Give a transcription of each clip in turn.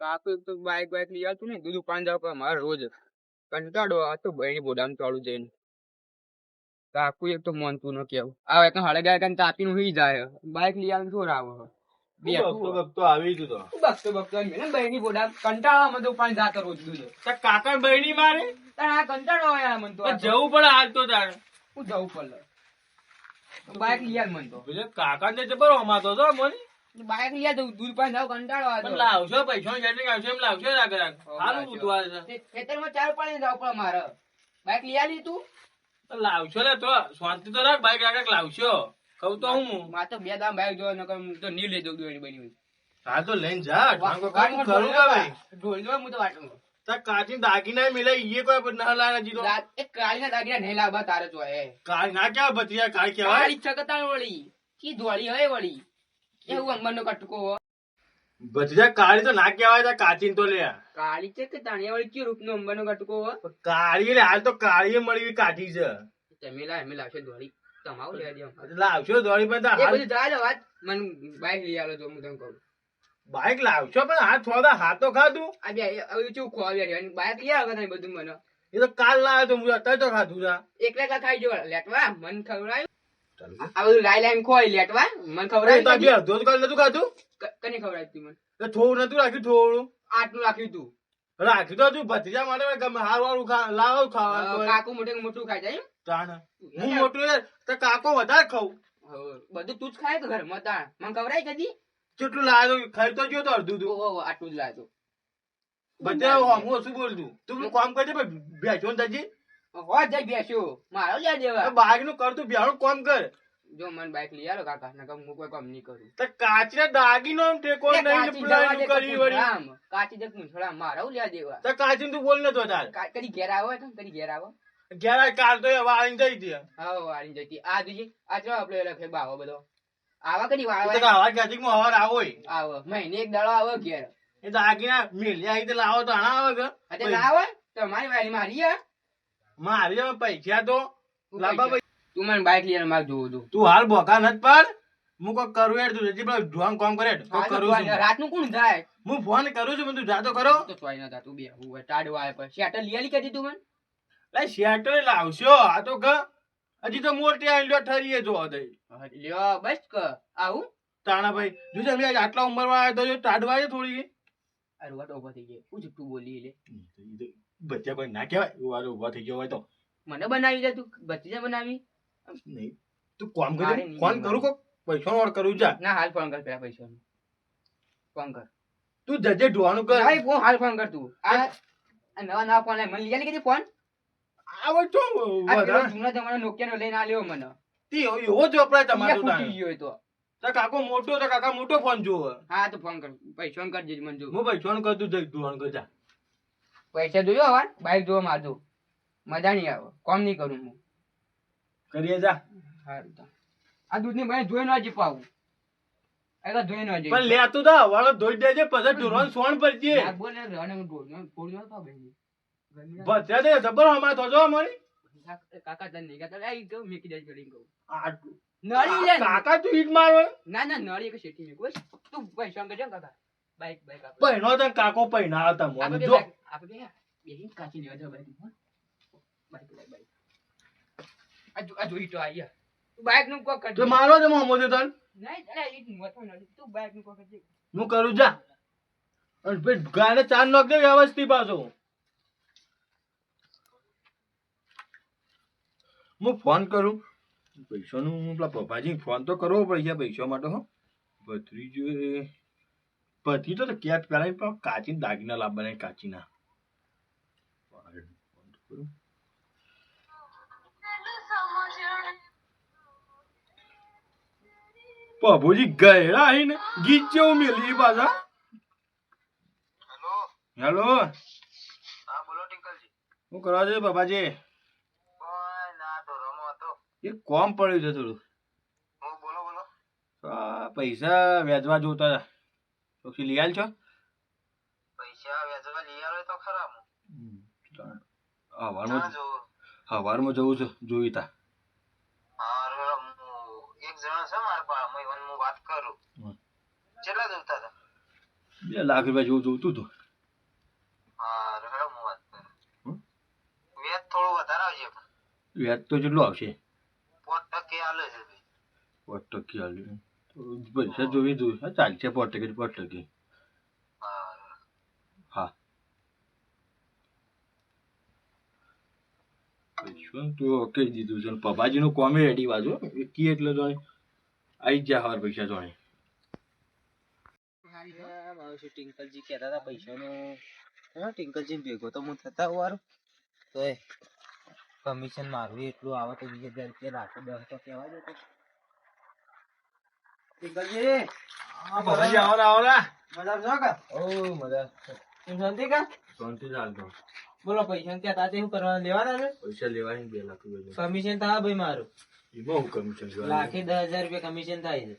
કાકુ એક તો બાઈક લઈ આવતું ને દૂધ પાન જાવ મારે રોજ કંટાળો આ તો બહેની બોડામ ચાલુ જઈને કાકુ એક તો મનતું ન કેવું આવે તો હળે ગયા કાન તાપીને હુઈ જાય બાઈક લઈ આવીને છોડ આવો બે બકતો આવી ગયો તો બકતો ને બહેની બોડા કંટાળા માં તો પાન જાતો રોજ દૂધ કાકા બહેની મારે આ કંટાળો હોય મન તો જવું પડે હાલ તો તારે હું જવું પડે બાઈક લઈ આવ મન તો કાકા ને જબર હમાતો હતો મને બાઈક લઈ આવ દૂધ પાન જાવ કંટાળો આવે લાવશો પૈસા સેટિંગ આવશે એમ લાવશો સારું બુધવાર ખેતરમાં ચાર પાણી જાવ પડે મારે બાઈક લઈ આલી તું લાવશો ને તો શાંતિ તો રાખ બાઈક રાખ લાવશો કઉ તો હું મારે તો બે દામ બાઈક જો તો નહીં લઈ દઉં બની હા તો લઈને જા કરું કે ભાઈ ઢોલ દો હું તો વાટું કાચી દાગીના મિલાઈ એ કોઈ ના લાવે જીતો એક કાળીના દાગીના નહીં લાવવા તારે જો હે કાળ ના ક્યાં બતિયા કાળ કેવાય કાળી ચકતા વળી કી ધોળી હોય વળી એવું અંબરનો કટકો બતિયા કાળી તો ના કહેવાય કાચી તો લે કાળી ચકતા વળી કયું રૂપનો અંબરનો કટકો કાળી લે હાલ તો કાળી મળી કાચી છે તમે લાવશો ધોળી તમારું લેવા દે લાવશો ધોળી પણ એ બધું જાય વાત મને બાઈક લઈ આલો જો હું તને કહું બાઈક લાવશો પણ હાથ થોડા હાથ તો ખાધું આ બે હવે ચૂક ખોવાવી બાઈક લઈ આવે તને બધું મને એ તો કાલ લાવ્યો તો હું અત્યારે તો ખાધું ના એકલા ખાઈ જો લેટવા મન ખવડાયું આ બધું લાઈ ખોઈ લેટવા મન ખવડાયું અડધો કાલ નતું ખાધું કને ખવડાયું તું મને થોડું નતું રાખ્યું થોડું આટલું રાખ્યું તું રાખ્યું તો તું ભત્રીજા માટે ગમે હાર વાળું લાવો ખાવા કાકુ મોટું ખાઈ જાય તાણ હું મોટું તો કાકો વધારે ખાઉં બધું તું જ ખાય તો ઘરમાં તાણ મને ખવડાય કદી કેટલું લાવ્યો ખાઈ તો ગયો તો અડધું તું આટલું જ લાવ્યો બધા હું શું બોલતું તું કામ કરજે બેસો ને તજી હો જઈ બેસ્યો મારો લ્યા દેવા બાઈક નું કરતું બિહારું કામ કર જો મને બાઈક લઈ આલો કાકા ના હું કોઈ કામ નહીં કરું તો કાચના દાગીનો ટેકો નહીં પ્લાન કરી વળી કાચી જક મુછડા મારો લ્યા દેવા તો કાચી તું બોલ ને તો તાર કદી ઘેર આવો કદી ઘેર આવો ઘેર કાલ તો હવે આવીને જઈ હતી હા આવીને જઈતી આ જોજે આ ચલો આપણે લખે બાવો બધો આવા કદી વાળવા તો આવા ક્યાંથી હું હવાર આવો આવો મહિને એક દાડો આવો ઘેર એ દાગીના મેલ્યા આવી તો લાવો તો આના આવે કે અતે ના આવે તો મારી વાલી મારી મારી પૈસા તો લાંબા તું મને બાઈક લઈને માર જોવું તું તું હાલ બોકા નત પડ હું કોઈ કરું યાર તું હજી પેલા ઢોંગ કામ કરે કરું છું રાત નું કોણ જાય હું ફોન કરું છું તું જાતો કરો તો ચોઈ ના તું બે હું ટાડવા આવે પછી શેટર લઈ આલી કદી તું મને લે શેટર લાવશો આ તો ક હજી તો મોટી આઈલો ઠરીએ જો દઈ લ્યો બસ ક આવું તાણા ભાઈ જોજે અમે આટલા ઉંમર માં આવ્યો તો ટાડવા છે થોડી અરે વાટ ઉભા થઈ ગઈ હું તું બોલી લે બચ્ચા કોઈ ના કહેવાય વારો ઉભા થઈ ગયો હોય તો મને બનાવી દે તું બચ્ચા બનાવી નહીં તું કામ કરી ફોન કરું કો પૈસા નો કરું જા ના હાલ ફોન કર પેલા પૈસા ફોન કર તું જજે ઢોવાનું કર ભાઈ ફોન હાલ ફોન કર તું આ નવા ફોન લાય મને લઈ આલી કે ફોન આવો તો આ જૂના જમાના નોકિયા નો લઈને આલ્યો મને તી એવો જ વપરાય તમારો ફૂટી ગયો તો કાકો મોટો તો કાકા મોટો ફોન જોવે હા તો ફોન કર પૈસા કરજે મને જો હું પૈસા કર તું જઈ ઢોવાનું કર જા પૈસા જોયો હવાર બાઈક જોવા મારજો મજા નહીં આવે કોમ નહીં કરું હું કરીએ જા સારું આ દૂધ ની ભાઈ જોઈ ના પાવું એ તો જોઈ ના પણ લેતું તો વાળો ધોઈ દેજે પછી ઢોરવાનું સોણ પડજે બોલે રને ઢોળ તો ભાઈ બચ્ચા દે જબર હમણાં થજો અમારી કાકા તને નહીં કાકા આઈ ગયો મેકી દે કરી કહું આટલું નળી લે કાકા તું ઈટ મારો ના ના નળી કે શેઠી મેક બસ તું પૈસા કરજો કાકા બાઈક આપો પૈનો તો કાકો પૈના હતા મોને જો આપણે બેહીન કાચી લેવા જાવ બાઈક બાઈક આ જોઈ તો આયા તું બાઈક નું કોક કરજો તો મારો જ મોમો દે તન નહીં અરે ઈટ મતો નડી તું બાઈક નું કોક કરજે હું કરું જા અને પે ગાને ચાર નોક દે વ્યવસ્થિત પાછો હું ફોન કરું પૈસાનું પેલા પપ્પાજી ફોન તો કરવો પડશે પૈસા માટે હો ભત્રીજો ભત્રી તો કેટ પેલા કાચી દાગીના લાવવાના કાચીના પ્રભુજી ગયેલા આવીને ગીત જેવું મેલી પાછા હેલો હા બોલો ટિંકલજી શું કરવા છે બાબાજી એક કોમ પડ્યું છે થોડું બોલો બોલો પૈસા વ્યાજવા જોતા પછી લઈ આલ છો પૈસા વેચવા લઈ આવ્યો તો ખરા હવારમાં જવું છે જોઈ તા એક જણા છે મારા પાસે હું વાત કરું કેટલા જોતા હતા 2 લાખ રૂપિયા જેવું જોતું હતું. હા હેડો હું વાત કરું. હમ? વ્યાજ થોડું વધારે આવશે પણ વ્યાજ તો કેટલું આવશે? 5% આલે છે ભાઈ. 5% આલ્યું. તો પૈસા જોવી જોઈએ. હા, ચાલશે 5%. 5%. હા હા. પૈસા તો કહી દીધું છે. પપ્પાજીનું કોમે રેડી બાજુ કી એટલે તો આવી જ જાય હવાર પૈસા તો ટિંકલજી કહેતા હતા પૈસાનું ટિંકલજી ભેગો તો હું થતા વાર તો કમિશન મારું એટલું આવે તો 20,000 રૂપિયા રાખો 10 તો કહેવા દો ટિંકલજી પપ્પાજી આવરા મજા છો કા ઓ મજા તું શાંતિ કા શાંતિ ચાલતો. બોલો પૈસા કહેતા તે શું કરવા લેવાના છે પૈસા લેવાય 2 લાખ રૂપિયા. કમિશન થાય ભાઈ મારું એમાં હું કમિશન લાખે 10,000 રૂપિયા કમિશન થાય છે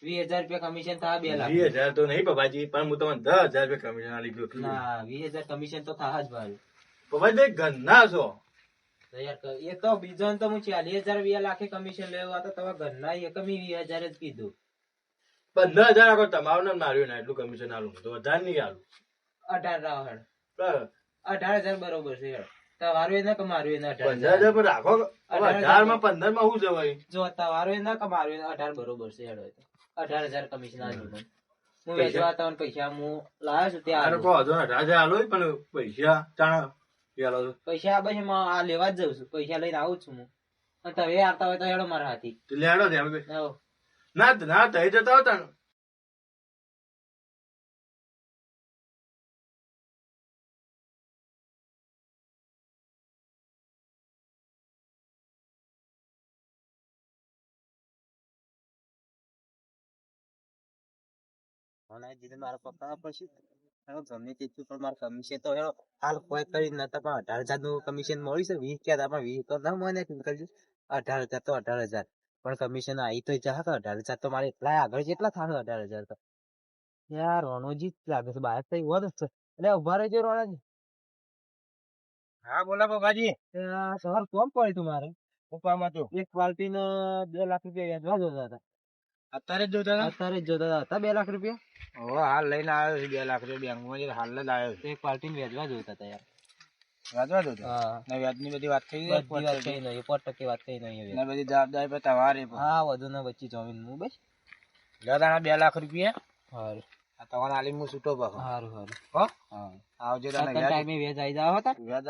20,000 રૂપિયા કમિશન થાય 2 લાખ 20,000 તો નહીં પપ્પાજી, પણ હું તમને 10,000 રૂપિયા કમિશન આલી ગયો. ના 20,000 કમિશન તો થાય જ મારું પપ્પાજી ઘરના છો. તો યાર એ તો બીજો તો હું 40,000 2 લાખે કમિશન લેવા તો તમે ઘરના એકમી 20,000 જ કીધું 15,000 આગળ તમારું નામ માર્યું ના એટલું કમિશન આલું તો વધારે નહીં આલું. 18 રાવણ બરાબર. 18,000 બરોબર છે યાર તમારું એ ના કમારું એ 15,000 પર રાખો. 18 માં 15 માં શું જવાય? જો તમારું એ ના કમારું એ 18 બરોબર છે યાર 18,000 કમિશન આલ્યું મને હું પૈસા? વેચવા હતા અને પૈસા હું લાવ્યો છું ત્યાં તારે કહો હતો ને 18,000 આલો પણ પૈસા ચાણા આલો છો. પૈસા બસ આ લેવા જ જઉં છું પૈસા લઈને આવું જ છું હું અને તમે આવતા હોય તો હેડો મારા હાથી તો લેડો ત્યાં બે. આવો. ના ના થઈ જતા હતા ને. મારા પપ્પા પછી ગમે તેટલું પણ મારું કમિશન તો હાલ કોઈ કરી નતા પણ 18,000 નું કમિશન મળ્યું છે 20 ક્યાં પણ 20 તો ના મને નીકળ્યું 18,000 તો 18,000 પણ કમિશન આવી તો જા 18,000 તો મારે એટલા આગળ જેટલા થાય 18,000 તો યાર રોનોજી જ લાગે છે બાર થઈ હોત એટલે ઉભા રહેજો રોનાજી હા બોલા પપ્પાજી. સવાર કોમ પડ્યું તું મારે પપ્પામાં તો એક પાર્ટી ને 2 લાખ રૂપિયા વ્યાજવા જોતા હતા અત્યારે જ જોતા હતા. અત્યારે જ જોતા હતા 2 લાખ રૂપિયા ઓ હાલ લઈને આવ્યો છે 2 લાખ રૂપિયા બેંકમાં હાલ જ આવ્યો છે. એક પાર્ટી ને વ્યાજવા જોતા હતા યાર વાંચવા દો તો. હા ને વ્યાજની બધી વાત થઈ બધી વાત થઈ નહીં 5% વાત થઈ નહીં ને બધી જવાબદારી પર તમારે પણ. હા વધુ ને વચ્ચે જમીન હું બસ દાદાના 2 લાખ રૂપિયા હારું આ તમારે આલીને હું છૂટો પાછો. હારું હારું હો હા આવજો તને અત્યારે ટાઈમે વ્યાજ આવી જાવ હતા વ્યાજ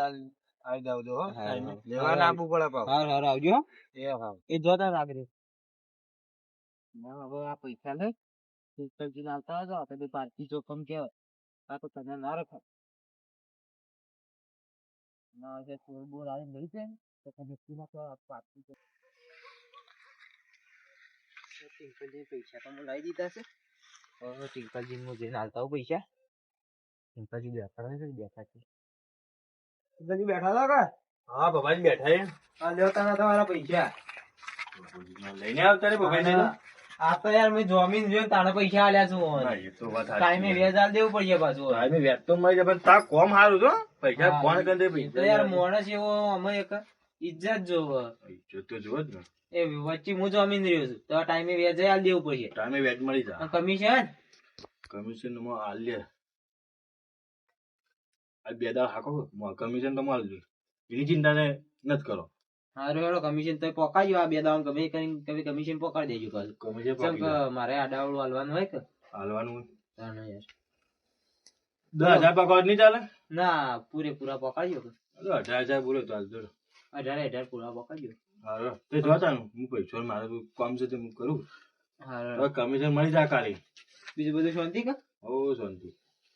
આવી જાવ તો હો હા, ટાઈમે. હા. લેવા ના આપવું પડે પાછું. હારું હારું આવજો હો. એ હા એ જોતા રાખજો હવે આ પૈસા લઈ પિસ્તલજી આવતા હતો તો બે પાર્ટી ચોકમ કેવાય આ તો તને ના રખાય ના જે ચોર બોર આવીને લઈ જાય ને તો તમે નક્કી તો પાર્ટી ટિંકલજી પૈસા તો લાવી દીધા છે હવે ટિંકલજી હું જઈને હાલતા હોઉં પૈસા ટિંકલજી બેઠા છે ટિંકલજી બેઠા હતા કે હા પપ્પાજી બેઠા છે. આ લેતા ના તમારા પૈસા લઈને આવતા રે પપ્પાજી. આ તો યાર મેં જમીન જોઈને તાણે પૈસા આલ્યા છું હા, એ તો વાત સાચી. ટાઈમે વ્યાજ આલ દેવું પડશે પાછું ટાઈમે વ્યાજ તો મળી જાય પણ તાર કોમ સારું છો. પૈસા હા, ફોન કરી દે એ તો યાર માણસ એવો અમે એક ઇજ્જત જોવે પૈસા તો જોવો જ ને. એ વચ્ચે હું જમીન રહ્યો છું તો આ ટાઈમે વ્યાજ આલ દેવું પડશે ટાઈમે વ્યાજ મળી જાય. કમિશન કમિશન માં આલ્ય આ 2 દાડા હાકો કમિશન તો મળજો એની ચિંતા ને નથી કરો. હારું હેડો કમિશન તો પોકાડ્યું આ બે દાવ ગમે કરીને કમિશન પોકાડી દેજો પાછું કમિશન ચમ પાકી કે જાય. મારે આડાવડું હાલવાનું હોય કે હાલવાનું તાણે યાર 10,000 પકડ નહીં ચાલે. ના પૂરેપૂરા પોકાડ્યો કે 18,000 બોલો તો હાલ જો. 18,000 પૂરા પોકાડ્યો હારો તે જોતા હું પૈસા મારે તો કામ છે તે હું કરું. હારું હવે કમિશન મળી જાય કાલે. બીજું બધું શાંતિ કે ઓ શાંતિ.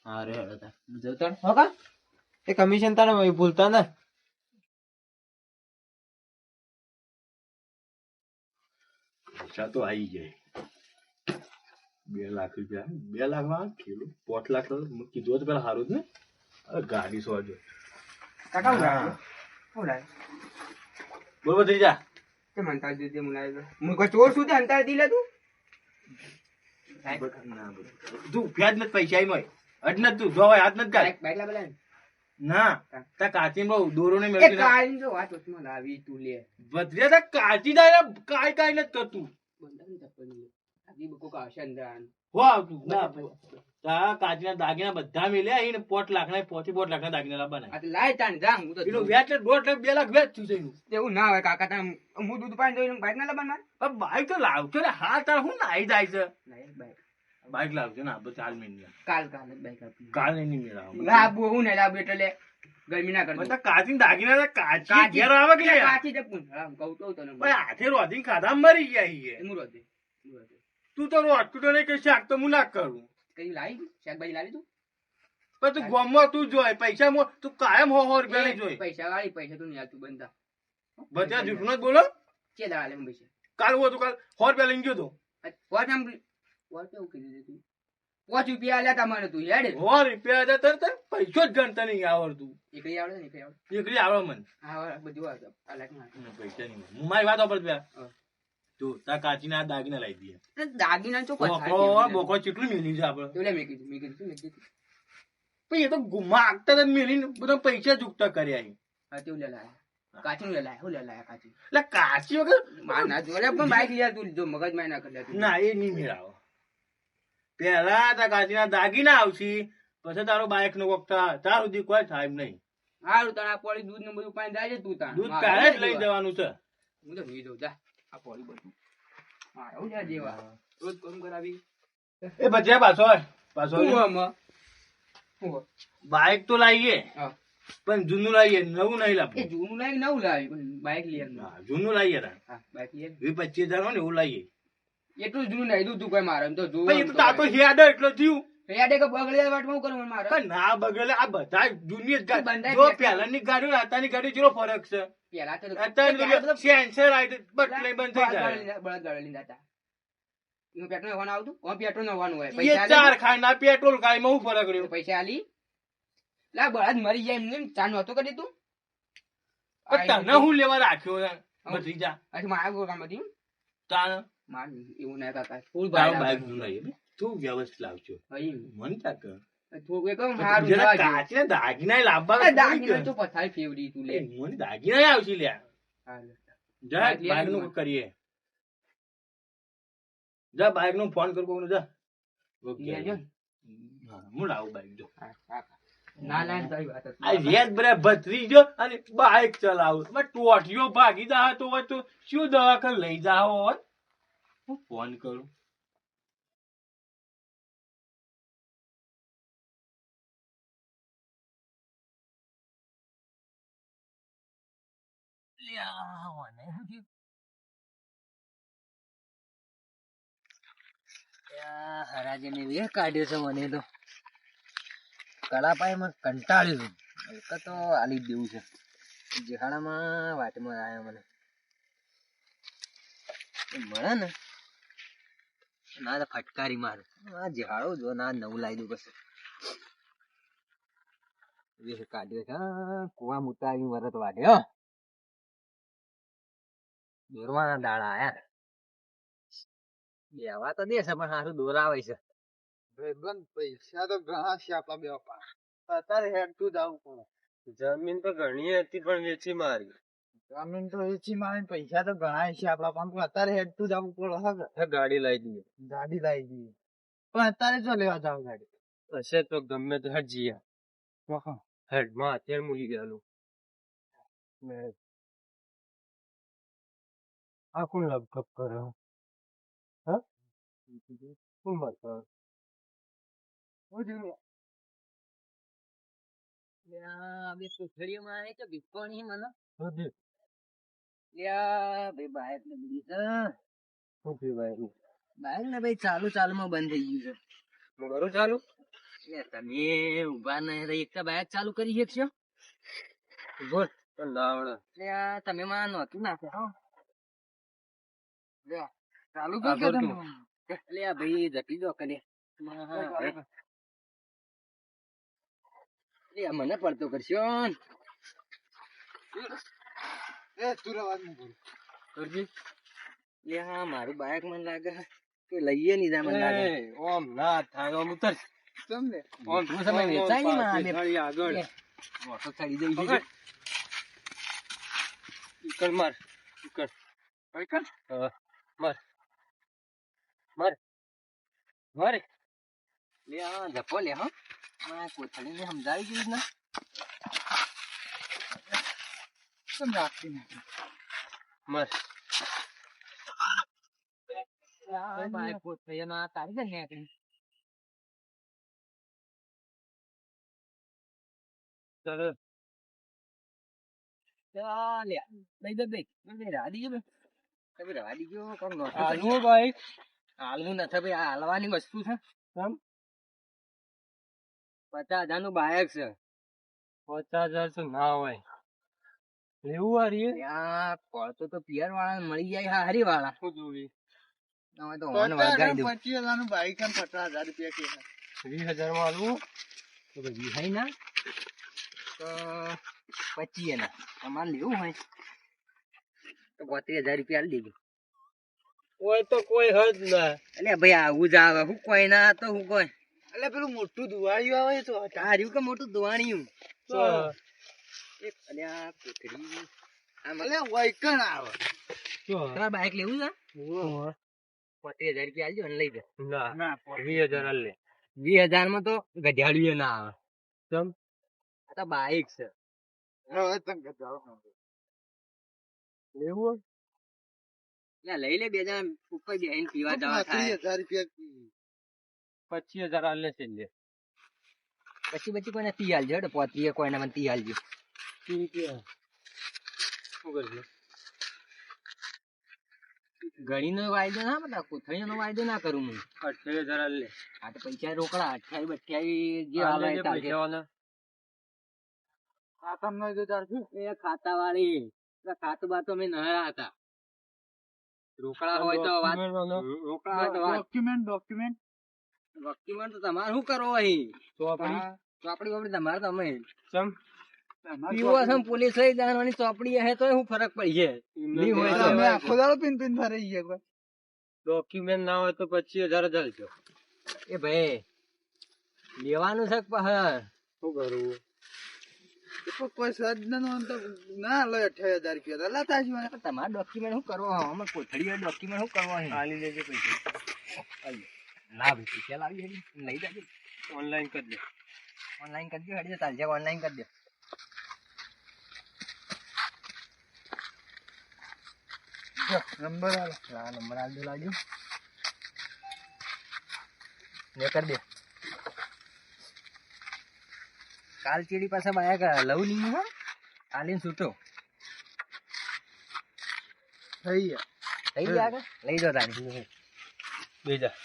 હારું હેડો તાર જતા હો કા એ કમિશન તારે ભૂલતા ને પૈસા તો આવી જાય 2 લાખ રૂપિયા 2 લાખ માં કિલો 5 લાખ કીધું તો પેલા સારું જ ને. હવે ગાડી સોજો કાકા ઉડાય ઉડાય બરોબર થઈ જા. તે મનતા દીધી મુલાય હું કોઈ ચોર છું તે અંતર દીલે તું તું વ્યાજ નથી પૈસા એમાં અજ નથી તું જો હાથ નથી કાઢ. બાઈક લા બોલા ના તા કાચી બહુ દોરો ને એ મેળવી કાઈ જો વાત ઓછમાં લાવી તું લે વધ્યા તા કાચી દાયરા કાઈ કાઈ નથી કરતું. બંધન ચપ્પલ લે આજી બકો કા આવશે અંદર આન હો આવતું ના તારા કાચના દાગીના બધા મેલ્યા એને 5 લાખના 5 દાગીના લાવવાના. આ તો લાય તાન જા હું તો એનું વ્યાજ એટલે 1.5 2 લાખ વ્યાજ થયું છે એનું. એવું ના હોય કાકા તાન હું દૂધ પાણી જોઈને બાઈક ના લબાન માર પણ બાઈક તો લાવજો ને. હા તાર હું નાઈ જાય છે. નહીં બાઈક બાઈક લાવજો ને આપણે 4 મહિના. કાલ જ બાઈક આપી કાલ નહીં મેળાવ. લાબુ હું ને લાબુ એટલે લે ગરમી ના કરતો બધા કાચી દાગીના કાચી ઘેર આવે કે લે? કાચી જ પૂછ કહું તો તને ભાઈ હાથે રોધી ખાધા મરી ગયા ઈએ. હું રોજે તું તો રોટતું તો નહીં કે શાક તો હું ના કરું. કઈ લાવી શાકભાજી લાવી તું પણ તું ગોમમાં તું જોય પૈસા તું કાયમ 100 રૂપિયા નહીં જોઈ. પૈસા વાળી પૈસા તું નહીં તું બંધા બધા જૂઠું જ બોલો. કે દાડા લે પૈસા કાલ હું હતું કાલ 100 રૂપિયા લઈને ગયો તો. વોટ આમ વોટ કેવું કીધું તું 5 રૂપિયા આલ્યા તમારે તું હેડ 100 રૂપિયા હતા તરત પૈસો જ ગણતા નહીં આવડતું. એકલી આવડે ને એકલી આવડે એકલી આવડે મને. હા બધું આવડે આ લાખ માં પૈસા નહીં. હું મારી વાત પર તું તાર કાચીના દાગીના લાવી દે. દાગીના તો બોકો ચેટલું મેલી છે આપડે. તું લે મેં કીધું પછી એ તો માગતા જ મેલીને બધા પૈસા ચૂકતા કર્યા અહીં. હા તેવું લે લાયા કાચી નું લે લાયા હું લે લાયા કાચી એટલે કાચી વગર માર ના જોડે પણ બાઈક લે તું જો મગજ માં ના કરી ના એ નહીં મેળાવો. પેલા તાર કાચીના દાગીના આવશે પછી તારો બાઈક નો વખત તાર સુધી કોઈ થાય નહીં. હારું તારા પોળી દૂધ ને બધું પાણી દાજે તું તાર દૂધ કાલે જ લઈ જવાનું છે. હું તો નહીં દઉં જા આ પોળી બધું હા એવું જા જેવા રોજ કોમ કરાવી એ બચ્યા પાછો તું આમાં હું બાઈક તો લાવીએ હા પણ જૂનું લાવીએ નવું નહીં એ લાવવું. જૂનું લાવી નવું લાવી પણ બાઈક લઈ હા, જૂનું લાવીએ તાર. હા બાઈક લઈ 20-25 હજાર ને એવું લાવીએ. એટલું જૂનું નહીં દૂધ કોઈ મારે એમ તો પછી એ તો જોવું તાતો હેડ એટલો થયું. યાડે કે બગડે વાટમાં હું કરું મારે પણ ના બગડે આ બધા જૂની જ ગાડી. બંધાઈ જો પેટ્રોલ. પહેલાની ગાડીઓ ને અત્યારની ગાડી જેવો ફરક છે. પેલા તો અત્યારે તો સેન્સર આવી બટલે બંધ થઈ જાય. બળદ ગાડી લઈને જતા એનું પેટ્રોલ હોવાનું આવતું ઓમ પેટ્રોલ નો હોવાનું હોય એ પૈસા આલી ચાર ખાય ના પેટ્રોલ ખાય માં શું ફરક તો રહ્યો? પૈસા આલી લા બળદ મરી જાય એમને ચા નહોતું કરી તું પણ તને હું લેવા રાખ્યો છે ભત્રીજા? અચ્છા મારા ગોળ કામ હતી તાણ માર એવું ના કાકા ફૂલ તારો ભાઈ બાઈક જૂનું લાવીએ. તું વ્યવસ્થિત લાવજો. મન તાક થોડું એકમ હારું જરા લાવજો. કાચના દાગીના લાવવા આ દાગીના તો પથારી ફેવડી તું લે મને દાગીના આવશે લ્યા. હારું. જા બાઈક લઈ બાઈક નું આવીને. કરીએ. જા બાઈક નું ફોન કર કોકને જા. ઓકે. લેજો. હા, હું લાવું બાઈક જો. હા, હા. ના ના તારી વાત જ આ રેત બરે ભત્રીજો અને બાઈક ચલાવું. મેં ટોટિયો ભાગી જા તો હોય તો શું દવાખાને લઈ જાઓ હોત? હું ફોન કરું. હરાજી ને વે કાઢ્યો છે મને તો કલાપાઈ માં કંટાળ્યું છું એક તો આલી જ દેવું છે જેહાડામાં વાટમાં આવ્યો મને એ મળે ને ના તો ફટકારી મારું આ જેહાડો જો ના નવું લાવી દઉં પછી વે કાઢ્યો છે કુવા મુતાવી વરત વાટ્યો દોરવાના દાડા આયા બેવા તો દેશે પણ સારું દોરાવે છે પૈસા તો ઘણા છે આપડા બે અત્યારે હેડતું જવું પડે. જમીન તો ઘણી હતી પણ વેચી મારી જમીન તો વેચી મારે પૈસા તો ઘણા છે આપડા પણ અત્યારે હેડતું જવું પડે. હવે ગાડી લાવી દઈએ ગાડી લાવી દઈએ પણ અત્યારે જો લેવા જાવ ગાડી હશે તો ગમે તો હેડ જઈએ હેડમાં અત્યારે મૂકી ગયેલું આ કોણ લપકપ કરે હા કોણ બતાવે બે કોથળીઓમાં આવે તો બીપણી મને ભાઈ બાઈક ને બીજી છે બાઈક ને ભાઈ ચાલુમાં બંધ થઈ ગયું છે હું કરું ચાલુ તમે ઉભા નહીં રહી એક બાઈક ચાલુ કરી શકશો બોલ તમે માં નહોતું નાખે ચાલુ કર એટલે આ ભાઈ જટી દો કરે મને પડતો કરશો એ તું રવાજ મૂકું કરજી લે હા મારું બાઈક મને લાગે કે લઈએ નહીં જાય મને લાગે ઓમ ના થાય ઓમ ઉતર તમને ઓમ તું સમય વેચાય નહીં માને આગળ મોટો ચડી જઈ છે કર માર કર કર માર માર મારે લે આ જપો લે હો કોથળીને સમજાવી દીધું ને કેમ રાખતી નથી? મસ્ત ભાઈ કોથળીનો આ તારી છે નીકળી ચલો ચાલે લઈ દે ભાઈ રવા દીજો તમે રવા દીજો કોણ હાલવું ભાઈ હાલવું નથી ભાઈ આ હાલવાની વસ્તુ છે કેમ 50,000 નું બાયક છે 50,000 તો ના હોય લેવું હારી ત્યાં પડતો તો પિયર વાળા મળી જાય હારી વાળા શું જોવી હવે તો ઓન વગાઈ દઉં 25,000 નું બાઈક અને 50,000 રૂપિયા કે 20,000 માં હાલવું તો ભાઈ hay ના તો 25 ના તમારે લેવું હોય તો 32,000 રૂપિયા આલી દેજો કોઈ તો કોઈ હદ ના એટલે ભાઈ આવું જ આવે હું કોઈ ના તો હું કોઈ એટલે પેલું મોટું દુવાળિયું આવે તો તાર્યું કે મોટું દોવાણિયું એક અલ્યા કોથળી એટલે વૈકણ આવે તમારે બાઈક લેવું છે 32,000 રૂપિયા આલજો અને લઈ જાઓ ના 20,000 આલ લે 20,000 માં તો ગઢિયાળીઓ ના આવે કેમ આ તો બાઈક છે હવે તમે જાઓ લેવું લઈ લે 2 જણા ઉપર બેહીને પીવા જવા થાય 30,000 રૂપિયા 25,000 આલ લે છે લે પછી કોઈને 30 આલજો એટલે 35 કોઈને મને 30 આલજો ઠીક છે શું કરજો ઘડીનો વાયદો ના બધા કોથળીનો વાયદો ના કરું હું 28,000 આલ લે આ તો પૈસા રોકડા 28 જે આલે પૈસાવાના આ તમને જો ચાલશે એ ખાતા વાળી ખાતું બાતો અમે નહરા હતા રોકડા હોય તો વાત રોકડા હોય તો વાત ડોક્યુમેન્ટ ડોક્યુમેન્ટ તો તમારે શું કરવો અહીં ચોપડી તમારે તમે ચમ પીવો છે પોલીસ લઈ જવાની ચોપડી હે તો શું ફરક પડી છે નહીં હોય તો અમે આખો દાડો પિન ફરી ગયા ડોક્યુમેન્ટ ના હોય તો 25,000 જ આલજો એ ભાઈ લેવાનું છે શું કરવું કોઈ સજ્જન તો ના લે 28,000 રૂપિયા તો લેતા જ તમારે ડોક્યુમેન્ટ શું કરવો અમે કોથળી ડોક્યુમેન્ટ શું કરવો આલી લેજો પૈસા ના ભાઈ પૈસા લાવી લઈ જાજો ઓનલાઈન કરી દે ઓનલાઈન કરજો હેડી ચાલશે ઓનલાઈન કરી દે નંબર આલો નંબર આલ દે લાવજો ને કરી દે કાલ ચીડી પાસે બાયક લવ નહીં હો આલીને છૂટો થઈ ગયા થઈ ગયા કે લઈ જાઓ તારી બેજા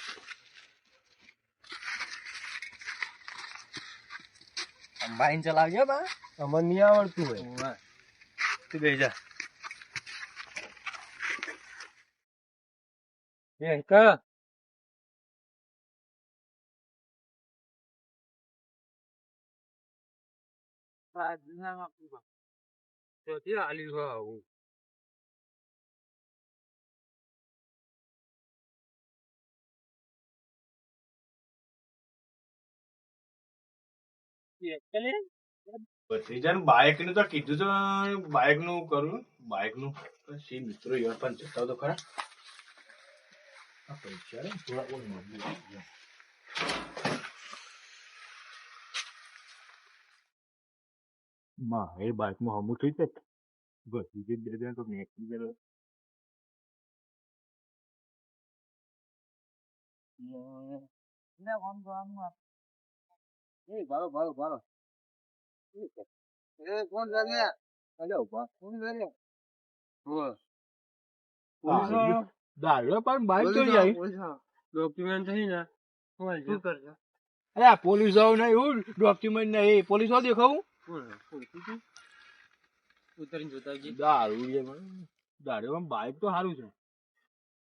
અંબાઈને ચલાવજો બા અમને નહીં આવડતું હોય તું બેજા એ કા આલી હો આવું ભત્રીજાનું બાઇક નું તો કીધું તો બાઇક નું કરું બાઇક નું પછી મિત્રો યાર પણ જતા તો ખરા આ પૈસા ને થોડા બહુ મજબૂત માં એ બાઇક માં હમું થઈ જાય ભત્રીજે 2 જણ તો મેકી ગયેલો ભારો એ કોણ ચાલ્યા અલ્યા ઉભા કોણ ચાલ્યા દારૂ પણ બાઇક તો જાય ડોક્યુમેન્ટ થઈ ને શું કરજો અરે પોલીસ આવ નહીં હું ડોક્યુમેન્ટ નહીં પોલીસ આવ દેખાવું ઉતરીને જોતા જઈએ દારૂ પણ બાઇક તો સારું છે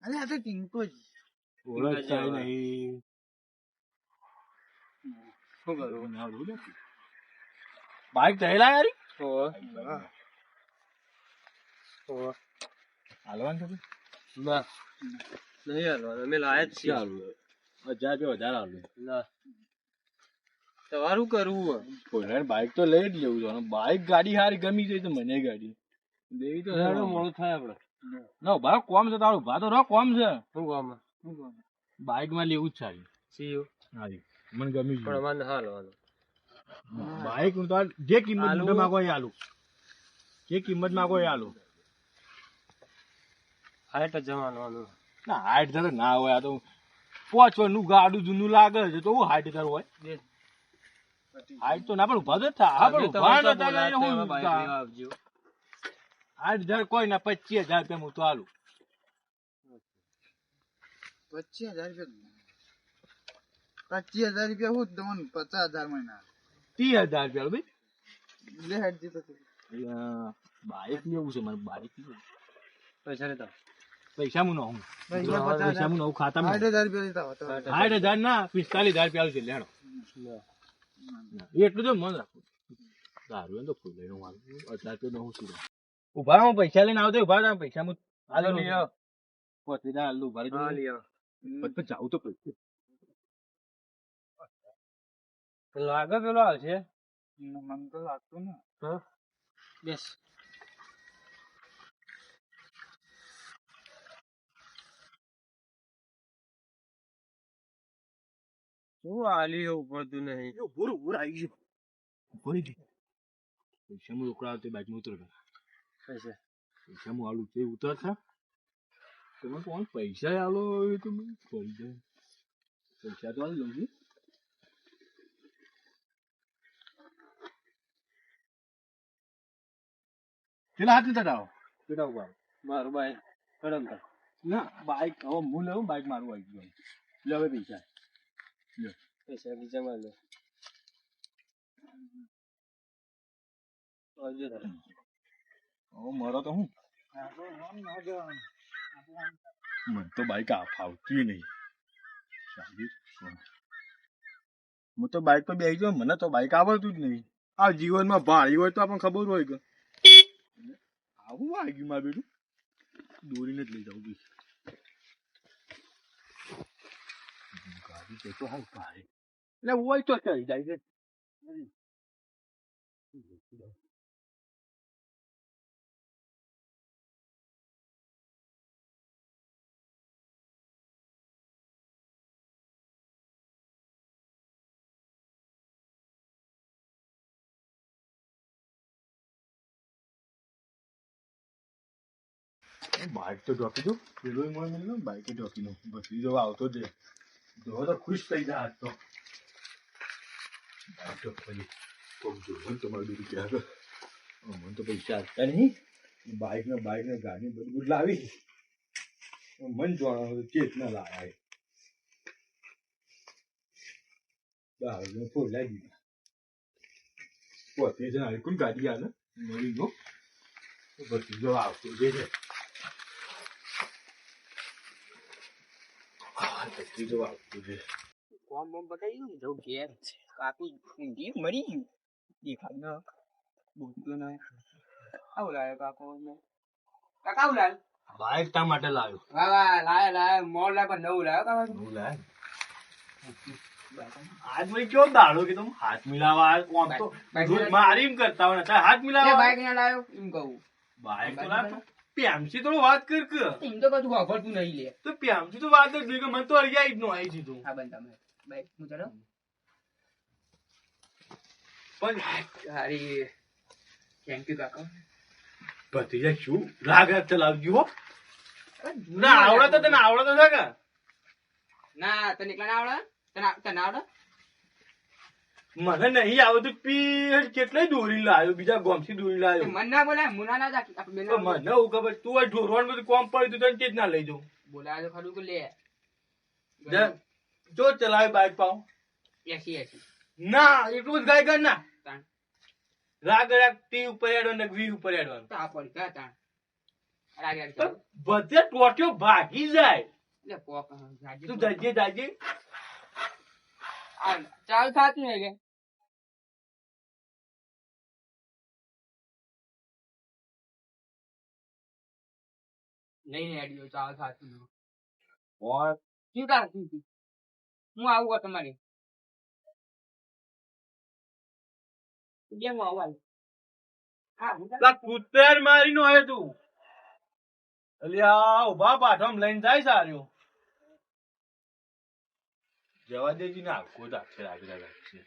અરે આ તો ટિંકો જ ઓળખ થાય નહીં શું કરું બાઇક થયેલા યાર હાલવાનું છે ના નહીં હાલવાનું અમે લાયા જ છીએ 1000 હાલું ના તમારું કરવું કોઈ બાઇક તો લઈ જ લેવું છે બાઇક ગાડી સારી ગમી જાય તો મને ગાડી દેવી તો મોડું થાય આપડે ના ભાઈ કોમ છે તારું ભા તો રહો કોમ છે શું કામ બાઇક માં લેવું જ સારી સીઓ હારી મને ગમી પણ ગયું અમારે હા લેવાનું બાઈક નું તો જે કિંમત આલુ. મુંડે માંગો એ આલુ જે કિંમત માંગો એ આલુ 60 જવાનું ના 60,000 ના હોય આ તો 5 વર્ષનું ગાડું જૂનું લાગે છે તો હું 60,000 હોય 60 તો ના પણ ઉભા તો થા હા પણ ઉભા ન થાય એટલે હું 60,000 કોઈ ના 25,000 રૂપિયા હું તો આલું 25,000 રૂપિયા 25,000 રૂપિયા હું તમને 50,000 મહિના 30,000 રૂપિયા આલું ભાઈ લે હેડ દીધો બાઈક ને એવું છે મારે બાઈક પૈસા લેતા પૈસા હું હું પૈસા હું નવું ખાતા 60,000 રૂપિયા લીધા હોતો 60,000 ના 45,000 રૂપિયા આવશે લેણો એટલું તો મન રાખવું સારું એમ તો ફૂલ લઈને હું અત્યારે તો હું શું ઉભા હું પૈસા લઈને આવતો ઉભા રહો, પૈસા હું હાલો લ્યો. પોતરીદા હાલું ઉભા રહેજો. પછી જાઉં તો પછી લાગે પેલો આવશે મને તો લાગતું ને બેસ શું આલી ઉપડતું નહીં ઉભું આવી ગયું ઉભો રહી ગઈ પૈસા હું રોકડા આવતી બાઈક ઉતરો પૈસા પૈસા હું આલું તે ઉતર થા તમે કોણ પૈસા આલો એ તો મને પડી જાય પૈસા તો આલી લઉં છું પેલા હાથ નથી આવો પેલા ઉભા મારું ભાઈ કડમ કર ના બાઈક હવે હું લેવું બાઈક મારું આવી ગયું લે હવે પૈસા પૈસા બીજા માં લે આવજો તારે હવે મારો તો હું મને તો બાઈક ફાવતી નહીં હું તો બાઈક પર બેસી જાઉં મને તો બાઈક આવડતું જ નહીં આ જીવનમાં ભારી હોય તો આપણને ખબર હોય કે આવું આવી ગયું મારું બેટું દોરીને જ લઈ જાઉં બી ગાડી છે તો હાલ ભારે એટલે હોય તો ચડી જાય છે બાઈક તો ઢોકી દઉં પેલું મને મળ્યું બાઈકે ઢોકી દઉં બધી જો આવતો જ જો તો ખુશ થઈ જાય આજ તો બાઈક તો પછી કોક જોયું તમારું બીજું ક્યાં તો મને તો પૈસા આપતા નહીં બાઈક ને ગાડી બધું લાવી મન જોવાનું ચેત ના લાયા દારૂ ફોડ લાગી દીધા પોતે જણ કોણ ગાડી આવે મળી ગયો બધી જો આવતો જે છે કોમ બોમ પકાઈ ગયું જવું ઘેર કાપી ઊંઘી મરી ગયું દેખાય ન બોલતો નહીં આવું લાયો કાકો ને કાકા આવું લાયો બાઈક તા માટે લાવ્યો વાહ વાહ લાયો મોર લાય પણ નવું લાયો કાકા હું લાય આજ મેં કેવો દાડો કે તમે હાથ મિલાવા કોમ તો દૂધ મારી એમ કરતા હોય ને હાથ મિલાવા બાઈક ના લાયો એમ કહું બાઈક તો લાવ પ્યામસી થોડું વાત કર કે એમ તો કશું વાપરતું નહીં લે તો પ્યામસી તો વાત જ નહીં કે મને તો અડિયા જ નો આવી દીધું હા બન તમે બાઈક હું ચલો પણ હારી થેન્ક યુ કાકા ભતીજા શું રાગ રાગ ચલાવજો હો ના આવડે તો તને આવડે તો છે કે ના તને એકલા ના આવડે તને આવડે મને નહીં આવતું પી કેટલાય દોરી લાવ્યો બીજા ગોમથી દોરી લાવ્યો મન ના બોલાય મુના ના જા આપણે તો મને એવું ખબર તું આ ઢોરવાનું બધું કોમ પડ્યું તું તને તે જ ના લઈ જાઉં બોલાય તો ખરું કે લે જો ચલાવે બાઈક પાઉં 80 ના એટલું જ ગાય ના તાણ રાગ રાગ ટી ઉપર હેડવાનું ને વી ઉપર હેડવાનું તો આ પડી કા તાણ રાગ રાગ તો બધે ટોટ્યો ભાગી જાય લે પોક જાજી તું જાજે જાજે આ ચાલ થાતું હે કે નહીં રેડિયો ચાલ થાતું ન ઓર શું તાર હું આવું તમારી કેમ આવું હા લા કૂતર મારી નો હે તું અલ્યા ઉભા પાઠમ લઈને જાય સાર્યો જવા દેજી ને આખો જ આખે રાખશે.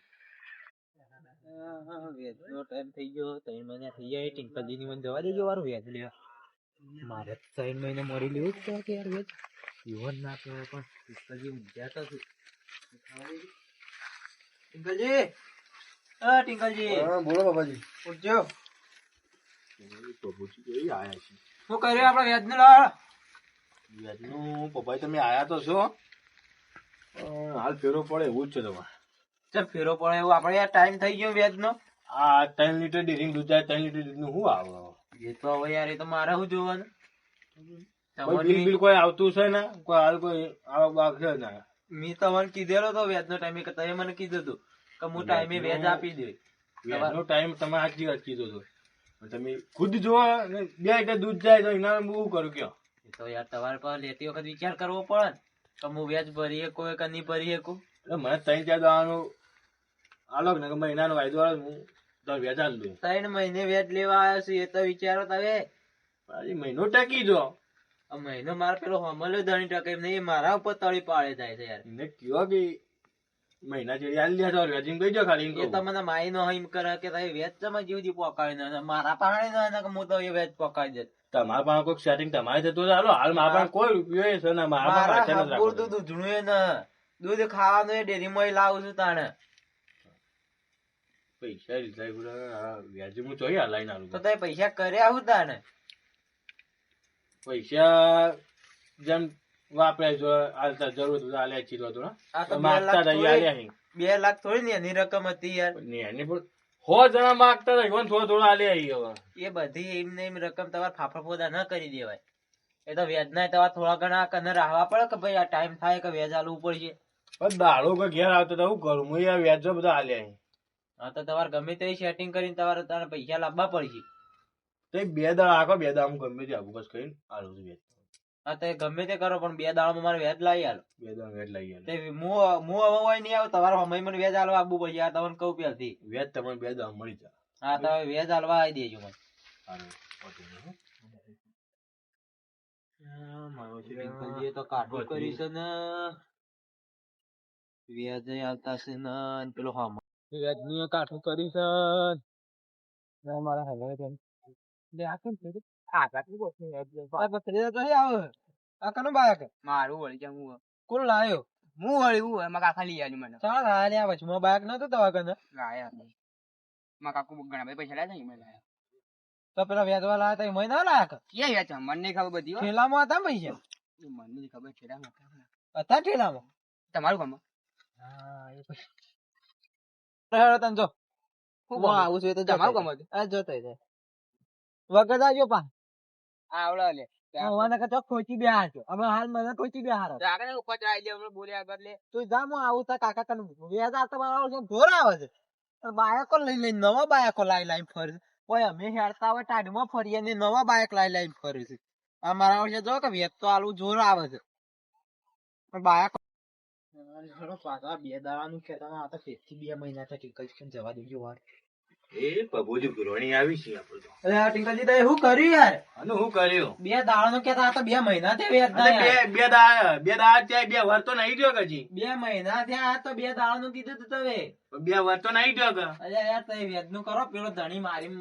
વેચનો ટાઈમ થઈ ગયો 3 મહિના થઈ ગયા ટિંકલજી ની મને જવા દેજો વારું વેચ લેવા મારે 3 મહિને મળી લેવું જ છે કે યાર વેચ જીવન ના કહેવાય પણ ટિંકલજી ઊંઘ્યા તો છે ટિંકલજી ટિંકલજી હા બોલો બાબાજી. ઉઠજો પપ્પુજી કેવી આયા છે શું કર્યું આપણે વેચ ને લાવ વ્યાજનું પપ્પા તમે આયા તો છો હાલ ફેરો પડે એવું જ છે તમારે. ચાલ ફેરો પડે એવું આપણે યાર ટાઈમ થઈ ગયો વેચ નો આ 3 લીટર ડેરીંગ દૂધ જાય 3 લીટર દૂધ નું શું આવે એ તો હવે યાર એ તો મારે શું જોવાનું કોઈ બિલ બિલ કોઈ આવતું છે ને કોઈ હાલ કોઈ આવક બાક છે ના. મેં તમને કીધેલો તો વેચ નો ટાઈમ કે તમે મને કીધું હતું કે હું ટાઈમે વેચ આપી દે વ્યાજનો ટાઈમ તમે સાચી વાત કીધો હતો પણ તમે ખુદ જો 2 લીટર દૂધ જાય તો એના હું શું કરું કયો. એ તો યાર તમારે પર લેતી વખત વિચાર કરવો પડે ને કે હું વેચ ભરી શકું કે નહીં ભરી શકું એટલે મને 3-4 દાવાનું આલો ને કે મહિનાનો વાયદો આવે હું તો વ્યાજ આલ દઉં. 3 મહિને વેચ લેવા આવ્યો છું એ તો વિચારો તમે હજી મહિનો ટકી જો આ મહિનો મારે પેલો હમલો ધણી ટકે એમ નહીં મારા ઉપર તળી પાડે જાય છે યાર એને કયો કે મહિના જેડી આલી લે તો વ્યાજીને કહી દો ખાલી એ તો મને માઈ નો એમ કરે કે તમે વેચ તમે જીવજી પકાવી ના મારા પાણી ના કે હું તો એ વેચ પકાવી દે તમારા પાસે કોઈ સેટિંગ તમારે થતું હોય તો હાલો હાલ મારા પાસે કોઈ રૂપિયો છે ને મારા પાસે મારા હાથે નથી હપુર રાખવાનું. દૂધ ઉજળું ને દૂધ ખાવાનું એ ડેરી માં લાવું છું તાણે પૈસા લીધા બધા વ્યાજી હું જોઈએ હલાઈને આલું તો તમે પૈસા કર્યા હું તાણે પૈસા જેમ વાપરે જો હાલતા જરૂર હતું આલ્યા ચીલો હતો આ તો માગતા 2 હતા આલ્યા નહીં 2 લાખ થોડી ને એની રકમ હતી યાર એની પણ 100 જણા માગતા હતા ઈવન થોડો આલ્યા હવે એ બધી એમને એમ રકમ તમારે ફાફા ફોદા ન કરી દેવાય એ તો વ્યાજ ના તમારે થોડા ઘણા કને રાહવા પડે કે ભાઈ આ ટાઈમ થાય કે વ્યાજ આલવું પડશે પણ દાડો કોઈ ઘેર આવતો તો શું કરું હું યાર વ્યાજો બધા આલ્યા અહીં. હા તો તમારે ગમે તે સેટિંગ કરીને તમારે તારે પૈસા લાવવા પડશે તો 2 દાડા આખો 2 દાડા હું ગમે તે આવું બસ કહીને આલું છું વ્યાજ. હા તો ગમે તે કરો પણ 2 દાડામાં મારે વ્યાજ લાવી આલો 2 દાડા વ્યાજ લઈ તે આલે. હું હવે હોય નહીં આવું તમારે સમય મને વ્યાજ આલવા આપવું પડશે આ તમને કહું પહેલથી વ્યાજ તમને 2 દાડા મળી જાય. હા તમે વ્યાજ આલવા આવી દેજો મને હારું, ઓકે, હો. મારો પિંકલજીએ તો કાઢું કર્યું છે ને વ્યાજ આવતા છે ને અને પેલો હા વ્યાજનું કાઠું કર્યું છે ને મારા હવે લે આ કેમ થયું આ કાઠું બોલ આ પત્રીઓ તો આવે આ કનો બાયક મારું વળી જામ હું કોણ લાયો હું વળી હું એમાં કાકા લઈ આલી મને ચાલ આ લે વચમાં બાયક નતો દવા કને લાયા માં કાકુ ઘણા બધા પૈસા લાયા છે મેં લાયા તો પેલા વ્યાજવા લાયા તા મહિના લાયા કે ક્યાં ગયા છે મને નહીં ખબર બધી હો. ઠેલામાં હતા પૈસા મને નહીં ખબર છે રામ. હતા ઠેલામાં તમારું કામ હા એ પછી તને જો હું હું આવું છું એ તો તમારું કામ હતું આ જોતો જાય વગર આવજો પા આવડે લે મને કચો ખોચી બેહાર છો અમે હાલ મને ખોચી બેહાર આગળ ઉપર ચડાઈ લે હમણાં બોલ્યા આગળ લે તું જા હું આવું તા કાકા કન વ્યાજ આવતા મારા છે ઘોર આવે છે અને બાયકો લઈ લઈ નવા બાયકો લાઈ લાઈ ફરે છે ઓય અમે હેડતા હોય ટાઢમાં ફરીએ ને નવા બાયક લાઈ લાઈ ફરે છે આ મારા વર્ષે જો કે વ્યાજ તો આલું જોર આવે છે પણ બાયકો પાછા 2 દાડાનું ખેતરમાં આ તો 2 મહિના થી ટિંકલ જવા દેજો વાર એ પબોજી ગુરવાણી આવી છે આપણે તો. અરે આ ટિંકલજી તે શું કર્યું યાર આનું શું કર્યું? 2 દાડાનું કેતા આ તો 2 મહિના થી વ્યાજ ના અરે યાર. બે દાડા ત્યાં 2 વાર તો નહીં ગયો કે હજી. 2 મહિના થયા આ તો 2 દાડાનું કીધું તું તમે 2 વાર તો નહીં ગયો કે અરે યાર તમે વ્યાજ નું કરો પેલો ધણી મારી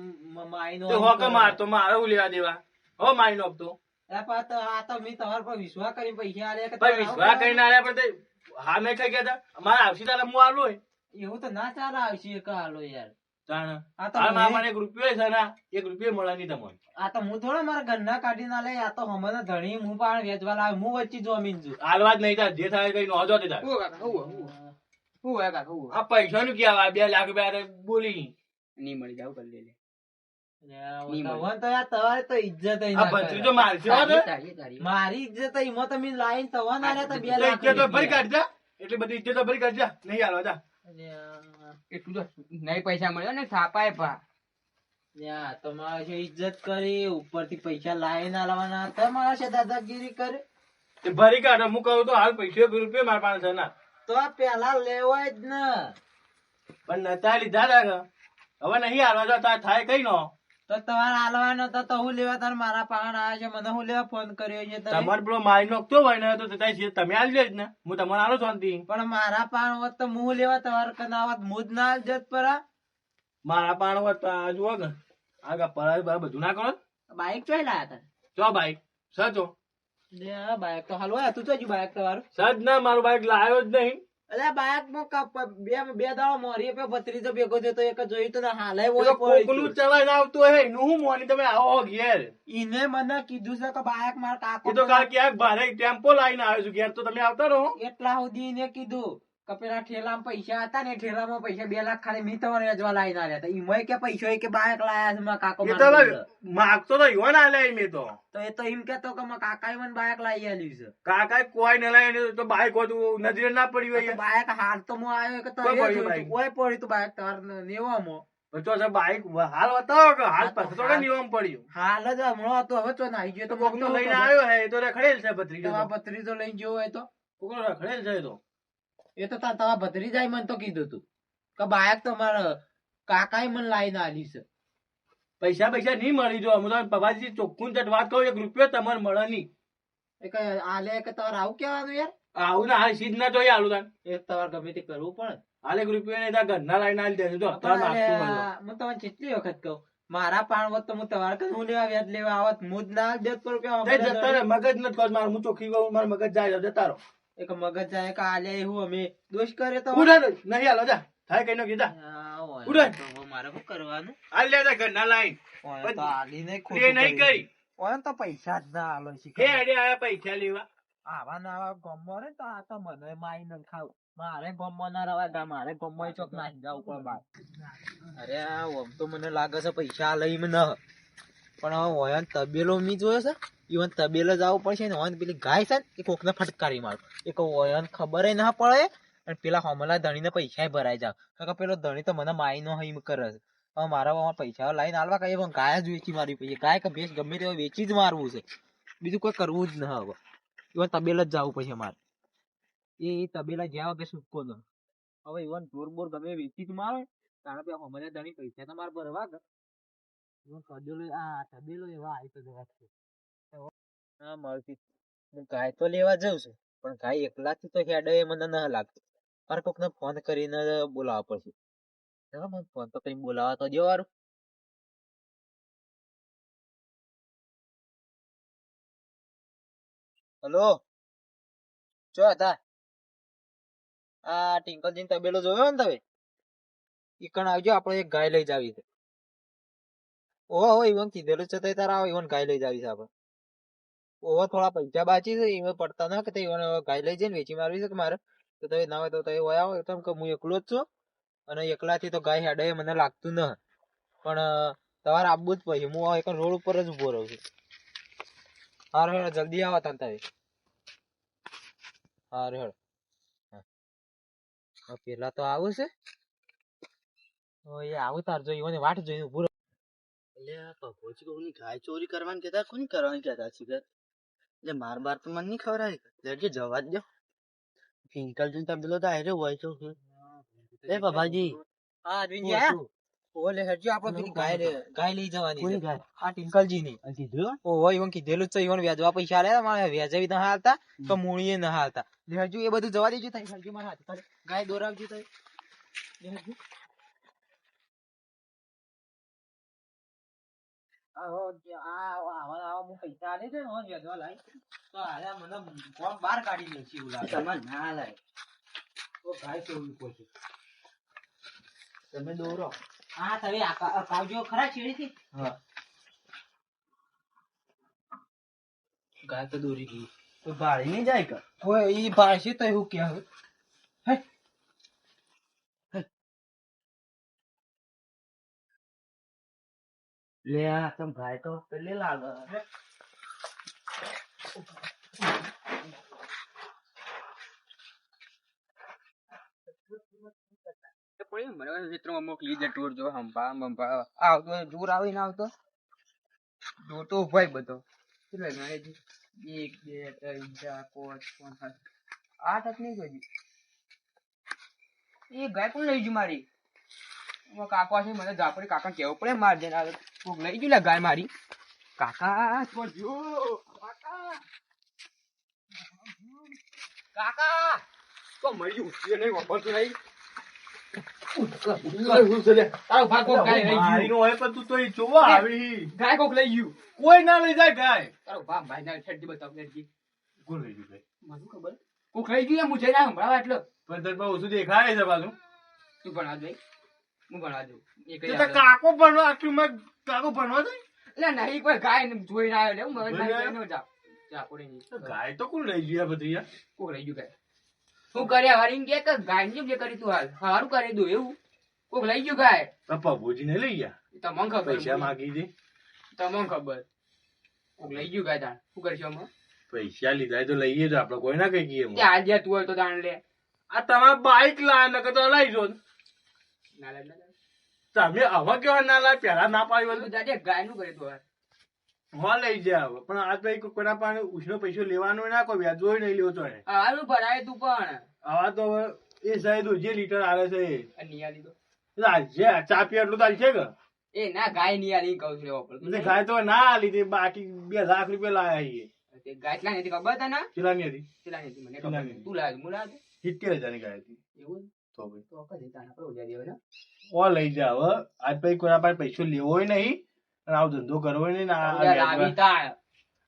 માઈ નો તો હોક મારતો મારે હું લેવા દેવા હો મારી નોખતો આ તો મેં તમારા પર વિશ્વાસ કરી પૈસા આલ્યા કે ભાઈ વિશ્વાસ કરીને આલ્યા પણ તે હા મેં કઈ ગયા હતા મારા આવશે તારે હું આલું હોય એવું તો ના ચાલે આવશે કે હાલો યાર તાણ આ તો હાલ મેં- મારા 1 રૂપિયો છે ને 1 રૂપિયો મળે નહીં તમને. આ તો હું થોડા મારા ઘરના કાઢી ના લે આ તો હમણાં ધણી હું પણ વેચવા લાવે હું વચ્ચે જમીન છું હાલવા જ નહીં થાય જે થાય કઈ નોંધો તે થાય. હું કાકા હું હોય કાકા હું આ પૈસાનું ક્યાં 2 લાખ રૂપિયા બોલી નહીં મળી જાવ કરી લે તવન તો યાર તમારે તો ઇજ્જત ય આ ના ભત્રીજો કરે. મારશે હો ને? તારી મારી ઇજ્જત એમાં તમે લાઈન તવન આલ્યા તો 2 તો લાખ ઇજ્જત તો ભરી રૂપિયા. કાઢજા એટલી બધી ઇજ્જત તો ભરી કાઢજા નહીં હાલવા જા. અલ્યા, એટલું તો નહીં પૈસા મળ્યો ને છાપાય પા યા તમારે છે ઇજ્જત કરી ઉપરથી પૈસા લાઈન આલવાના તમારે છે દાદાગીરી કરે તે ભરી કાઢો હું કહું તો હાલ પૈસો 1 રૂપિયો મારા પાસે છે ના તો આ પેલા લેવાય જ ને પણ નતા લીધા તા કે. હવે નહીં હાલવા જા તાર થાય કઈ નો તો તમારે આલવાનો તો હું લેવા તાર મારા પાણ આવ્યા છે મને હું લેવા ફોન કર્યો છે તમે? તમારે પેલો મારી નાખતો હોય ને તો તમે આલજો જ ને, હું તમારે આલો શાંતિ. પણ મારા પાણ હોત તો હું લેવા તમારે કના આવત હું જ ના આલજત પરા. મારા પાણ વાત તો આ જુઓ કે આગળ પરાય બરાબર બધું ના કરો. બાઈક ચોઈ લાયા તા? ચો બાઈક સજો લે આ બાઈક તો હાલ હોય તું જોજો બાઈક તમારું. સજ ના, મારું બાઈક લાયો જ નહીં. અલ્યા બાઈક માં બે દાડો મોરી પે ભત્રીજો ભેગો થયો તો એક જોયું તો હાલે એ તો કોકનું ચલાવીને આવતો હે એનું હું મોની તમે આવો ઘેર. ઈને મને કીધું છે કે બાઈક માર કાકો એ તો કાલ ક્યાંક ભારે ટેમ્પો લાવીને આવ્યો છું ઘેર, તો તમે આવતા રહો. એટલા સુધી ઈને કીધું કે પેલા ઠેલામાં પૈસા હતા ને ઠેલામાં પૈસા 2 લાખ ખાલી મી તમારે વેચવા લાવીને આવ્યા હતા. ઈમોય કે પૈસો કે બાઈક લાયા છે મારા કાકો એ મારા તો જોડે. માગતો તો યુવાન આલે મેં તો. તો એ તો એમ કેતો કે મારા કાકાએ મને બાઈક લાવી આલ્યું છે. કાકા કોઈ ન લાવીને તો બાઈક હોતું નજરે ના પડી તો હોય. બાઈક હાલ તો હું આવ્યો કે કોઈ પડ્યું તો બાઈક? કોઈ પડ્યું તું બાઈક તાર નેવામાં. તો બાઈક હાલ બતાવો કે હાલ પાછો થોડા નિયમ પડ્યું. હાલ જ હમણાં હતો હવે તો નાઈ ગયો તો તો કોકનો લઈને આવ્યો હે એ તો રખડેલ છે ભત્રીજો. તમારા ભત્રીજો લઈને ગયો હોય તો કોકનો રખડેલ છે એ તો. એ તો તમારા ભત્રીજાએ મને તો કીધું તું કે બાઈક તો મારા કાકાએ મને લાવીને આલી છે. પૈસા નહીં મળી જો હું તો પપ્પાજી ચોખ્ખું જ વાત કહું, 1 રૂપિયો તમારે મળે નહીં. એ કે આલે કે તમારે આવું કેવાનું યાર? આવું ના હાલ સીધ ના જોઈએ આલું તાન. એ તમારે ગમે તે કરવું પડે. હાલ 1 રૂપિયો નહીં તાર ઘરના લાઈને આલી દેજો. જો અત્યારે માગતું હોય તો. હું તમને કેટલી વખત કહું મારા પાણ હોત તો હું તમારે કઈ હું લેવા વ્યાજ લેવા આવત હું જ ના દેત પર કે તે જતા રહે, મગજ નથી કહું મારું, હું ચોખ્ખી કહું મારું મગજ જાય જતા રહો. એક મગજ જાય કે આલે એવું અમે દોષ કરે તો ઉઠે નહીં હાલો જા થાય કઈ નો કીધા ઉડે. તો મારે શું કરવાનું? હાલ લે જા ઘરના લાઈન ઓય તો આલીને એ ખોટું નહીં કર્યું. કરી ઓય તો પૈસા જ ના આલો છે હે અડે આયા પૈસા લેવા. આવા ના આવા ગમો રે તો આ તો મને માઈ ન ખાવ મારે ગમો ના રવા ગા મારે ગમો ચોક નાખી જાવ ઉપર બાર. અરે આ ઓમ તો મને લાગે છે પૈસા લઈ ન પણ હવે ઓયન તબેલો મી જોયો છે ઈવન તબેલો જવું પડશે ને ઓયન પેલી ગાય છે ને એ કોકને ફટકારી માર એક ઓયન ખબર ના પડે અને પેલા હમલા ધણીને પૈસા ભરાઈ જાવ કે પેલો ધણી તો મને માઈ નો હઈ કરે છે. હવે મારા પૈસા લાઈને આલવા કઈ પણ ગાય જ વેચી મારી પૈસા ગાય કે ભેંસ ગમે તે વેચી જ મારવું છે બીજું કોઈ કરવું જ ન હવે ઇવન તબેલા જ જવું પડશે મારે. એ તબેલા જ્યાં વગર છૂટકો ન હવે ઇવન જોર બોર ગમે વેચી જ મારે તારા પે હમણાં ધણી પૈસા તો મારે ભરવા કે ઇવન તબેલો આ તબેલો એવા આવી તો જવા છે. હા મળતી હું ગાય તો લેવા જઉં છું પણ ગાય એકલાથી તો હેડે એ મને ન લાગતું મારે કોકને ફોન કરીને બોલાવવા પડશે. ચાલો મને ફોન તો કરીને બોલાવવા તો દો વારું. હલો ચો હતા આ ટિંકલજી તબેલો જોયો ને તમે ઈકણ આવજો આપણે એક ગાય લઈ જાવી છે. ઓહો ઈવન કીધેલું છે તો તારા આવો ઈવન ગાય લઈ જાવી છે આપણે. ઓહો થોડા પૈસા બાકી છે ઈવન પડતા ના કે તે ઈવન ગાય લઈ જઈને વેચી મારવી છે કે મારે તો તમે ના હોય તો તમે હોય આવો કેમ કે હું એકલો જ છું અને એકલાથી તો ગાય હેડે મને લાગતું ન પણ તમારે આવવું જ પડશે. હું એક રોડ ઉપર જ ઉભો રહું છું. હાર હેડ જલ્દી આવો તને તમે. હાર હેડ પેલા તો આવું છે એ આવું તાર જોઈ મને વાટ જોઈને ઉભું ગાય ચોરી કરવાની કેતા કોની કરવાની કેતા છે એટલે માર બાર તો મને નહીં ખવડાવી લેજે જવા જ દો. પિંકલ જોઈને તબેલો તો આયરો હોય તો એ બાબાજી હા અરવિંદજી આયા ઓલે હેડજો આપણે પેલી ગાય લઈ જવાની કોની છે ગાય? આ ટિંકલજી ની. કીધું ઓહો ઈવન કીધેલું જ છે ઈવન વ્યાજવા પૈસા લે મારે વ્યાજવી ના હાલતા તો મૂળીએ ના હાલતા હેડજો એ બધું જવા દેજો તઈ હેડજો મારા હાથ ગાય દોરાવજો તઈ હેડજો. હું પૈસા આલે છે ને વ્યાજવા લાય તો હાલે મને કોમ બહાર કાઢી દે છે એવું લાગે. તમારે ના લાય તો ગાય ચોરી પડશે. તમે દોરો. હા તમે અકાવજો ખરા છેડીથી. હા ગાય તો દોરી ગઈ તો ભાડી નહીં જાય કે ઓય ઈ ભાષી તો એવું કે હવે લે આ તમ ભાઈ તો પેલે લાગે ચિત્રમાં મોકલી દે ટૂર જો હંપા બંપા આવતો જોર આવીને આવતો જોર તો ઉભાઈ બધો કેટલા ગણે છે 1 2 3 4 5 6 7 8 નહીં જોજી એ ગાય કોણ લઈ ગયું મારી મારો કાકો છે મને જાપડી કાકા કેવું પડે માર જઈને આવે કોક લઈ ગયું લે ગાય મારી કાકા તો જો કાકા કાકા તો મર્યું ઉઠી નહીં વાપરતું નહીં તારો ભાગ કોક ગાય લઈ ગયું મારીનો હોય પણ તું તો એ જોવા આવી ગાય કોક લઈ ગયું કોઈ ના લઈ જાય ગાય તારો બાપ ભાઈ ના છેડી બતાવ લેજી કોણ લઈ ગયું ગાય મને ખબર કોક લઈ ગયું હું જઈને સંભળાવા એટલે પણ તાર પાસે ઓછું દેખાય છે પાછું તું ભણા દે હું ભણા દઉં એક તે તો કાકો ભણવા આટલું મેં કાકો ભણવા જાય એટલે નહીં કોઈ ગાય જોઈને આવ્યો લે હું મને જોઈને ગાય આવ્યો? નો જા જાપડે નહીં તો ગાય તો કોણ લઈ ગયું આ બધી યાર કોક લઈ ગયું ગાય શું કર્યા હરીને કે ગાય ને જે કરી તું હાલ સારું કરી દઉં એવું કોક લઈ ગયું ગાય તો પભુજીને લઈ ગયા તમને ખબર પૈસા માગી દે તમને ખબર કોક લઈ ગયું ગાય તાણ શું કરશો અમે પૈસા લીધા તો લઈએ તો આપડે કોઈ ના કઈ ગઈએ તે આજે તું હોય તો તાણ લે આ તમારા બાઈક લાયા નકર તો લઈ જો ના લે ના લે તમે આવા કેવા ના લાય પેલા ના પાડ્યું તું દાદા ગાય નું કરે તું હાલ હા લઈ જાય હવે પણ આ તો કોઈના પાસે ઉછનો પૈસો લેવાનો ના કોઈ વ્યાજ જોઈ નહીં લેવો તો હારું ભરાય તું પણ આવા તો હવે એ સાહેબ જે લીટર આવે છે એ. આ નિયાલી તો એટલે આજે ચા પીવા એટલું તો છે કે એ ના ગાય નિયાલી કહું છું વાપરતું એટલે ગાય તો ના આલી તે બાકી 2 લાખ રૂપિયા લાયા છીએ તે ગાય કેટલા નથી ખબર તને કેટલાની હતી કેટલા નથી મને કેટલા ખબર ની? તું લાવ હું લાવ 70,000 ની ગાય હતી એવું તો ભાઈ તો કદી તાના પર ઓજા દેવે ને ઓ લઈ જા હવે આજ પછી કોઈના પાસે પૈસો લેવો હોય નહીં અને આવો ધંધો કરવો હોય નહીં ને ઓજા લાવી તાણ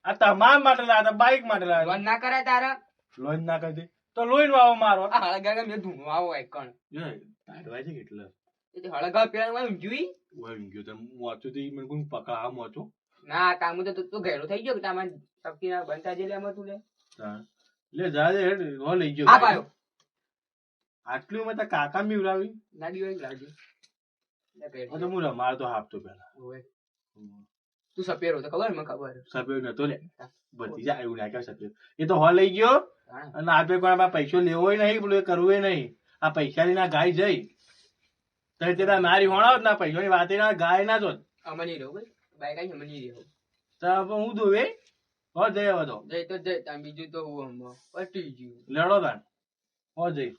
આ તમારા માટે લાયા બાઈક માટે લાયા લોન ના કરાય તારા લોન ના કરી દે તો લોન વાવો મારો આ હળગા મેં ધૂણો આવો એકણ તાડવાય છે કેટલા તે હળગા પેલા માં જોઈ વળી ગયો તો મોચું તો મને કોઈ પકડા મોચું ના તામું તો તું ઘેરો થઈ ગયો કે તામાં શક્તિ ના બનતા જે લેમાં તું લે લે જા દે હેડ હો લઈ ગયો આ પાયો આટલું મેં તારા કાકા બીવડાવી ના દીવાય લાવજે લે આ પેટ તો હું રમાડ તો હાફતો પેલા ઓય તું સપેરો તો ખબર મને ખબર સફેદ નતો લે બધી જાય એવું નાખ્યા સફેદ એ તો હો લઈ ગયો અને આપે કોઈ પાસે પૈસો લેવો નહીં પેલું એ કરવું નહીં આ પૈસાની ના ગાય જઈ તો તે મારી હોણાવ ના પૈસાની વાતે ના ગાય ના જોત અમની રહો ભાઈ બાઈક આવી અમની રહો તો હવે હું દોવે હો જઈ હવે તો જઈ તો જઈ તાર બીજું તો હું પટી ગયું લેડો તાન હો જઈ